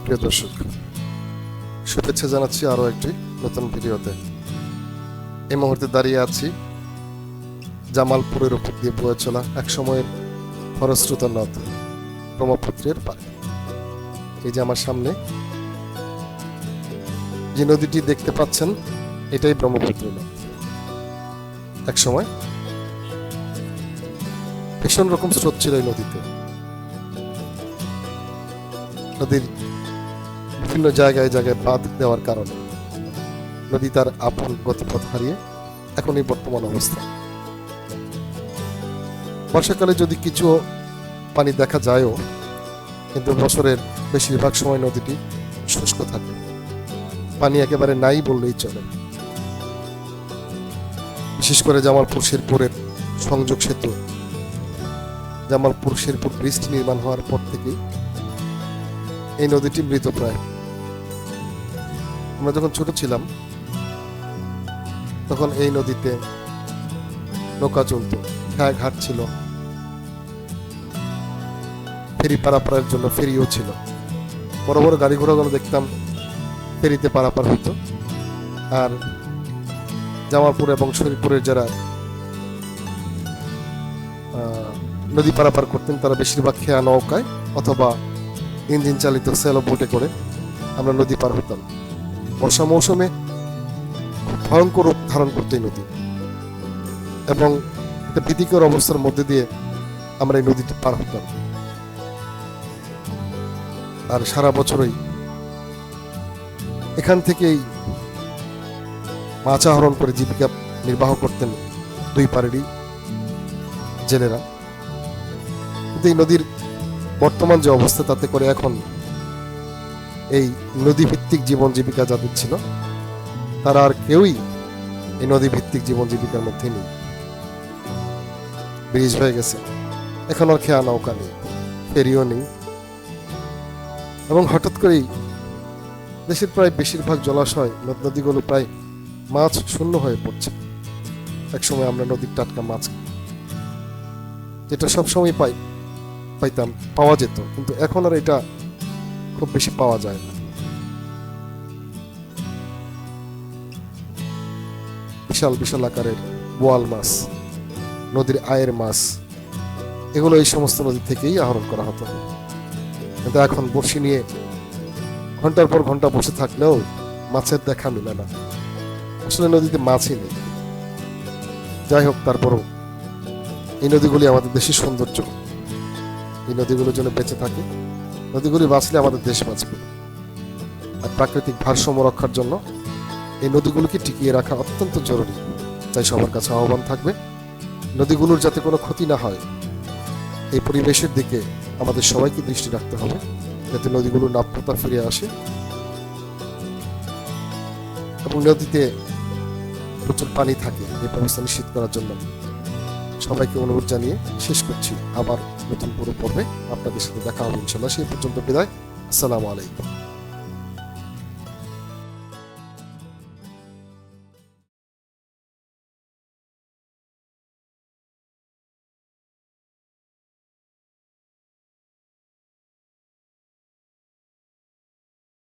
প্রিয় দর্শক, শুভেচ্ছা জানাচ্ছি আরো একটি নতুন ভিডিওতে। এই মুহূর্তে দাঁড়িয়ে আছি জামালপুরের উপর দিয়ে বয়ে চলা এক সময়ের খরস্রোত নদ ব্রহ্মপুত্রের পারে। এই যে আমার সামনে যে নদীটি দেখতে পাচ্ছেন, এটাই ব্রহ্মপুত্র নদ। এক সময় ভীষণ রকম স্রোত ছিল এই নদীতে। নদীর বিভিন্ন জায়গায় জায়গায় বাঁধ দেওয়ার কারণে নদী তার আপন গতিপথ হারিয়ে এখন এই বর্তমান অবস্থা। বর্ষাকালে যদি কিছু পানি দেখা যায়ও, কিন্তু বছরের বেশিরভাগ সময় নদীটি শুষ্ক থাকে, পানি একেবারে নাই বললেই চলে। বিশেষ করে জামালপুর শেরপুরের সংযোগ সেতু, জামালপুর শেরপুর ব্রিজটি নির্মাণ হওয়ার পর থেকেই এই নদীটি মৃতপ্রায়। আমরা যখন ছোট ছিলাম তখন এই নদীতে নৌকা চলত, ঘাট ছিল, ফেরি পারাপারের জন্য ফেরিও ছিল। বড় বড় গাড়ি ঘোড়াগুলো দেখতাম ফেরিতে পারাপার হতো। আর জামালপুর এবং শরীরপুরের যারা নদী পারাপার করতেন তারা বেশিরভাগ খেয়া নৌকায় অথবা ইঞ্জিন চালিত সেলো বোটে করে আমরা নদী পার হতাম। বর্ষা মৌসুমে ভয়ঙ্কর রূপ ধারণ করত এই নদী, এবং একটা ভীতিকর অবস্থার মধ্যে দিয়ে আমরা এই নদীটি পার হতাম। আর সারা বছরই এখান থেকেই মাছ আহরণ করে জীবিকা নির্বাহ করতেন দুই পাড়েরই জেলেরা। কিন্তু এই নদীর বর্তমান যে অবস্থা, তাতে করে এখন এই নদী ভিত্তিক জীবন জীবিকা যাদের ছিল তারা আর কেউই এই নদী ভিত্তিক জীবন জীবিকার মধ্যে নেই। ব্রিজ হয়ে গেছে, এখন আর খেয়া নৌকা নেই, ফেরিও নেই, এবং হঠাৎ করেই দেশের প্রায় বেশিরভাগ জলাশয় নদ নদীগুলো প্রায় মাছ শূন্য হয়ে পড়ছে। একসময় আমরা নদীর টাটকা মাছ যেটা সবসময় পাইতাম, পাওয়া যেত, কিন্তু এখন আর এটা খুব বেশি পাওয়া যায় না। বিশাল বিশাল আকারের বোয়াল মাছ, নদীর আয়ের মাছ, এগুলো এই সমস্ত নদী থেকেই আহরণ করা হতো। কিন্তু এখন বড়শি নিয়ে ঘন্টার পর ঘন্টা বসে থাকলেও মাছের দেখা মিলে না। আসলে নদীতে মাছই নেই। যাই হোক, তারপরও এই নদীগুলি আমাদের দেশের সৌন্দর্য। এই নদীগুলোর জন্য বেঁচে থাকে। নদীগুলি বাঁচলে আমাদের দেশ বাঁচবে। আর প্রাকৃতিক ভারসাম্য রক্ষার জন্য এই নদীগুলোকে টিকিয়ে রাখা অত্যন্ত জরুরি। তাই সবার কাছে আহ্বান থাকবে, নদীগুলোর যাতে কোনো ক্ষতি না হয়, এই পরিবেশের দিকে আমাদের সবাইকে দৃষ্টি রাখতে হবে, যাতে নদীগুলোর নাব্যতা ফিরে আসে এবং নদীতে প্রচুর পানি থাকে। এই ব্যবস্থা নিশ্চিত করার জন্য সবাইকে অনুরোধ জানিয়ে শেষ করছি। আবার নতুন পুরো পর্বে আপনাদের সাথে দেখা হবে ইনশাল্লাহ। সেই পর্যন্ত বিদায়। আসসালামু আলাইকুম।